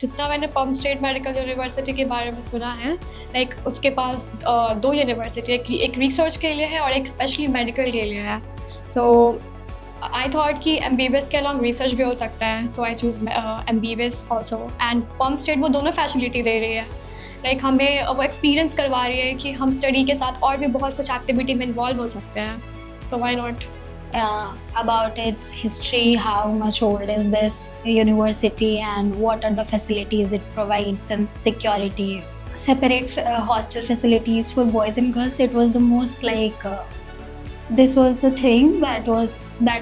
जितना मैंने pump state medical university के बारे में सुना है, लाइक उसके पास दो यूनिवर्सिटी है, एक रिसर्च के लिए है और एक स्पेशली मेडिकल के लिए है। सो आई थॉट कि MBBS के अलॉन्ग रिसर्च भी हो सकता है, so I choose MBBS also. And पम्प स्टेट वो दोनों फैसिलिटी दे रही है, लाइक हमें वो एक्सपीरियंस करवा रही है कि हम स्टडी के साथ और भी बहुत कुछ एक्टिविटी में इन्वॉल्व हो सकते हैं, so why not. About its history, how much old is this university and what are the facilities it provides and security. Separate hostel facilities for boys and girls. It was the most like this was the thing that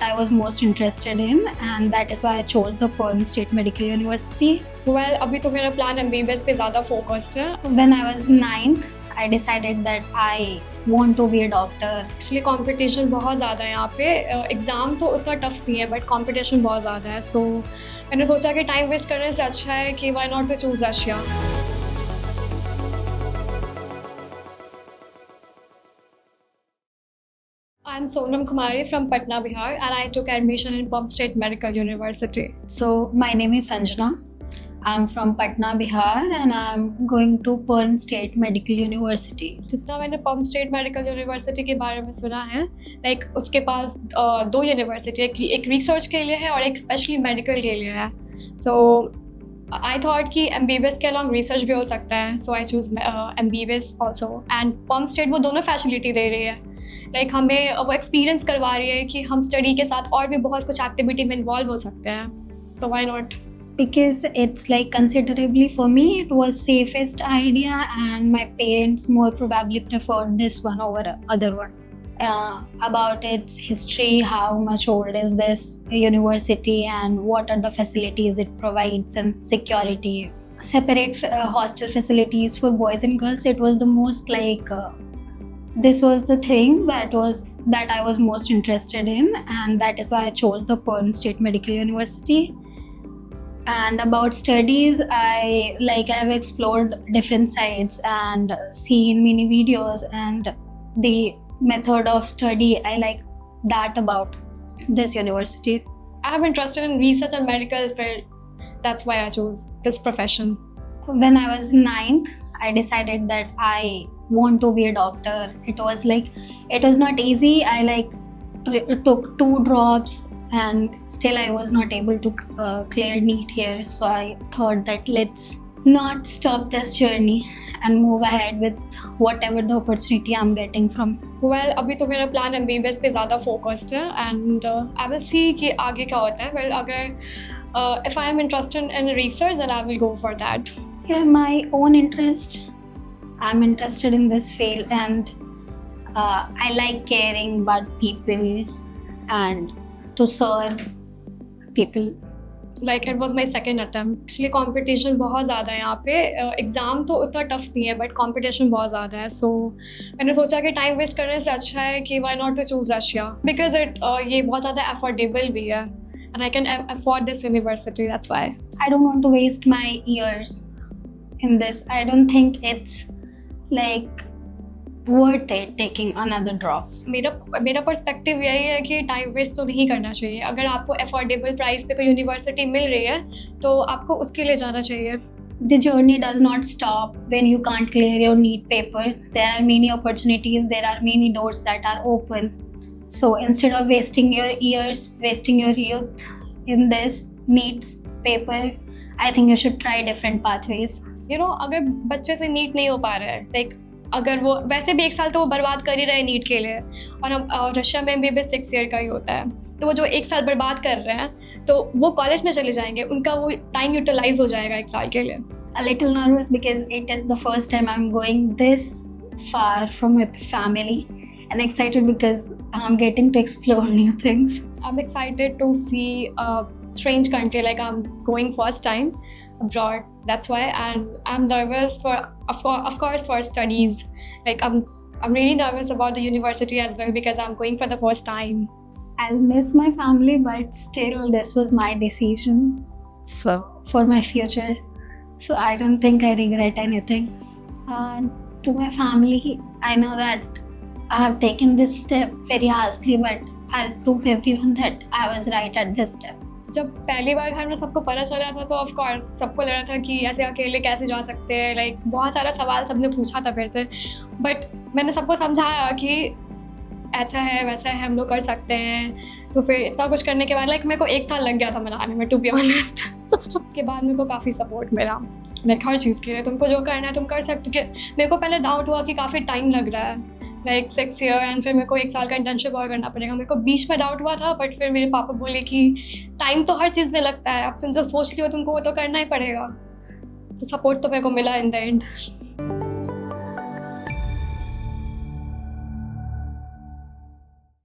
I was most interested in, and that is why I chose the Perm State Medical University. Well, अभी तो मेरा plan MBBS पे ज़्यादा focused है। When I was 9th, I decided that I want to be a doctor. Actually competition बहुत ज़्यादा है यहाँ पे, एग्ज़ाम तो उतना टफ नहीं है बट कंपटीशन बहुत ज़्यादा है। सो मैंने सोचा कि टाइम वेस्ट करने से अच्छा है कि why not to choose Russia. I'm Sonam Kumari from Patna, Bihar, and I took admission in Pump State Medical University. So my name is Sanjana. I'm from Patna, Bihar, and I'm going to Perm State Medical University. जितना मैंने pump state medical university के बारे में सुना है, like उसके पास दो university है, एक रिसर्च के लिए है और एक स्पेशली मेडिकल के लिए है। सो आई थॉट कि MBBS के अलॉन्ग रिसर्च भी हो सकता है, so I choose MBBS also. And पम्प स्टेट वो दोनों फैसिलिटी दे रही है, लाइक हमें वो एक्सपीरियंस करवा रही है कि हम स्टडी के साथ और भी बहुत कुछ एक्टिविटी में इन्वॉल्व हो सकते हैं, so why not. Because it's like considerably for me it was safest idea, and my parents more probably preferred this one over other one. About its history, how much old is this university and what are the facilities it provides and security. Separate hostel facilities for boys and girls. It was the most like this was the thing that I was most interested in, and that is why I chose the Perm State Medical University. And about studies, I've explored different sites and seen many videos, and the method of study I like that about this university. I have interested in research and medical field, that's why I chose this profession. When I was 9th, I decided that I want to be a doctor. It was not easy. I took 2 drops and still I was not able to clear NEET here, so I thought that let's not stop this journey and move ahead with whatever the opportunity I'm getting from. Well, अभी तो मेरा plan MBBS पे ज़्यादा focused है, and I will see कि आगे क्या होता है। वेल, अगर if I am interested in research then I will go for that. Yeah, my own interest, I'm interested in this field, and I like caring about people and to serve people. Like it was my second attempt. Actually competition बहुत ज़्यादा है यहाँ पे, exam तो उतना tough नहीं है but competition बहुत ज़्यादा है। सो मैंने सोचा कि टाइम वेस्ट करने से अच्छा है कि why not to choose Russia, because ये बहुत ज़्यादा अफोर्डेबल भी है and I can afford this university, that's why. I don't want to waste my years in this. I don't think it's like worth it taking another drop. मेरा perspective यही है कि time waste तो नहीं करना चाहिए। अगर आपको अफोर्डेबल प्राइस पे कोई यूनिवर्सिटी मिल रही है तो आपको उसके लिए जाना चाहिए। The journey does not stop when you can't clear your NEET paper. There are many opportunities, there are many doors that are open. So instead of wasting your years, wasting your youth in this NEET paper, I think you should try different pathways. You know, अगर बच्चे से NEET नहीं हो पा रहा है, like अगर वो वैसे भी 1 साल तो वो बर्बाद कर ही रहे हैं नीट के लिए, और हम रशिया में भी 6 ईयर का ही होता है, तो वो जो 1 साल बर्बाद कर रहे हैं तो वो कॉलेज में चले जाएंगे, उनका वो टाइम यूटिलाइज हो जाएगा 1 साल के लिए। A little nervous because it is the first time I'm going this far from my family, and excited because I'm getting to explore new things. I'm excited to see a strange country, like I'm going first time abroad, that's why, and I'm nervous for of course for studies, like I'm really nervous about the university as well because I'm going for the first time. I'll miss my family, but still this was my decision, so for my future, so I don't think I regret anything. To my family, I know that I have taken this step very harshly, but I'll prove everyone that I was right at this step. जब पहली बार घर में सबको पता चला था तो of course सबको लग रहा था कि ऐसे अकेले कैसे जा सकते हैं, लाइक बहुत सारा सवाल सबने पूछा था फिर से, बट मैंने सबको समझाया कि ऐसा है वैसा है, हम लोग कर सकते हैं। तो फिर इतना कुछ करने के बाद लाइक मेरे को 1 साल लग गया था मनाने में, टू बी ऑनेस्ट। के बाद मेरे को काफ़ी सपोर्ट मिला, लाइक हर चीज़ के लिए, तुमको जो करना है तुम कर सकते हो। मेरे को पहले डाउट हुआ कि काफ़ी टाइम लग रहा है, लाइक 6 ईयर, एंड फिर मेरे को 1 साल का इंटर्नशिप और करना पड़ेगा। मेरे को बीच में डाउट हुआ था, बट फिर मेरे पापा बोले कि टाइम तो हर चीज़ में लगता है, अब तुम जो सोच लियो तुमको वो तो करना ही पड़ेगा। तो सपोर्ट तो मेरे को मिला इन द एंड।